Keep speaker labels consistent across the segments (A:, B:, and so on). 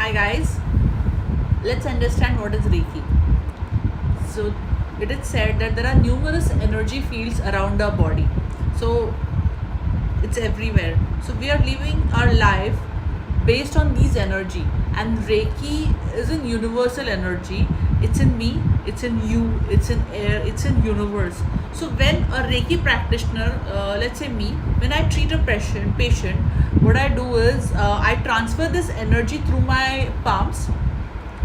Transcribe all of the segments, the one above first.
A: Hi guys, let's understand what is Reiki. So it is said that there are numerous energy fields around our body. So it's everywhere. So we are living our life based on these energy, and Reiki is in universal energy. It's in me, it's in you, it's in air, it's in universe. So when a Reiki practitioner, let's say me, when I treat a patient, what I do is I transfer this energy through my palms,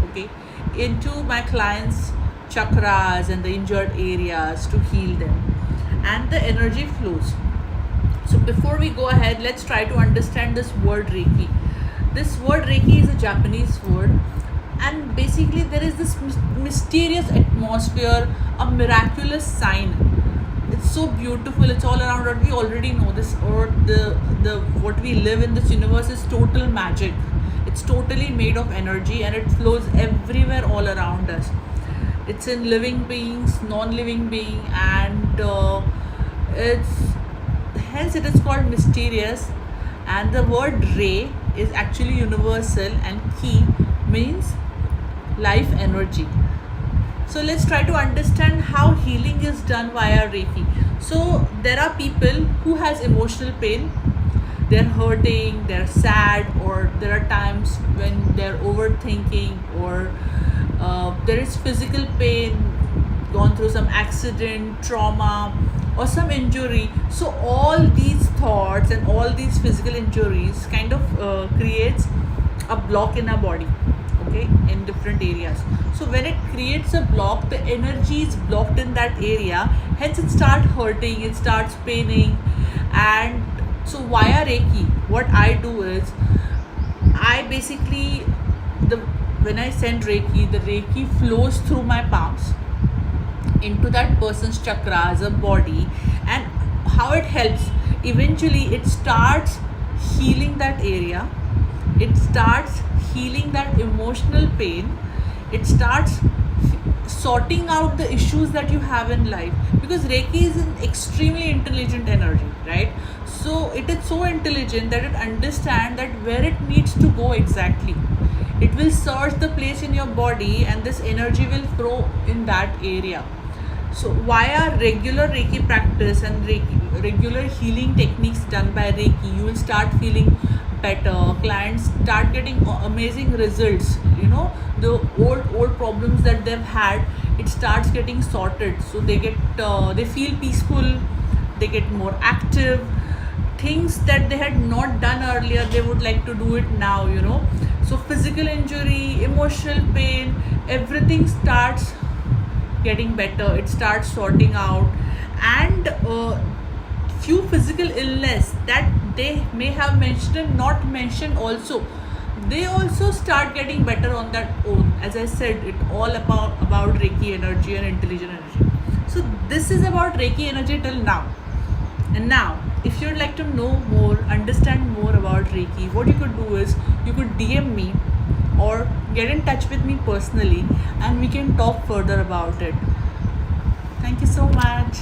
A: okay, into my clients' chakras and the injured areas to heal them, and the energy flows. So before we go ahead, let's try to understand this word Reiki. This word Reiki is a Japanese word, and basically there is this mysterious atmosphere, a miraculous sign. It's so beautiful. It's all around us. We already know this earth, the what we live in this universe is total magic. It's totally made of energy, and it flows everywhere all around us. It's in living beings, non-living being, and it's hence it is called mysterious. And the word Re is actually universal, and Ki means life energy. So let's try to understand how healing is done via Reiki. So there are people who has emotional pain. They're hurting, they're sad, or there are times when they're overthinking, or there is physical pain, gone through some accident, trauma, or some injury. So all these thoughts and all these physical injuries kind of creates a block in our body, okay, in different areas. So when it creates a block, the energy is blocked in that area, hence it starts hurting, it starts paining. And so via Reiki, what I do is I basically, the when I send Reiki, the Reiki flows through my palms into that person's chakras or body. And how it helps, eventually it starts healing that area, it starts healing that emotional pain, it starts sorting out the issues that you have in life, because Reiki is an extremely intelligent energy, right? So it is so intelligent that it understands that where it needs to go exactly. It will search the place in your body, and this energy will flow in that area. So via regular Reiki practice and regular healing techniques done by Reiki, you will start feeling better. Clients start getting amazing results. The old problems that they've had, it starts getting sorted. So they feel peaceful, they get more active. Things that they had not done earlier, they would like to do it now. So physical injury, emotional pain, everything starts getting better, it starts sorting out. And few physical illness that they may have mentioned and not mentioned also, they also start getting better on that own. As I said, it all about Reiki energy and intelligent energy. So this is about Reiki energy till now. And now, if you'd like to know more, understand more about Reiki, what you could do is you could DM me or get in touch with me personally, and we can talk further about it. Thank you so much.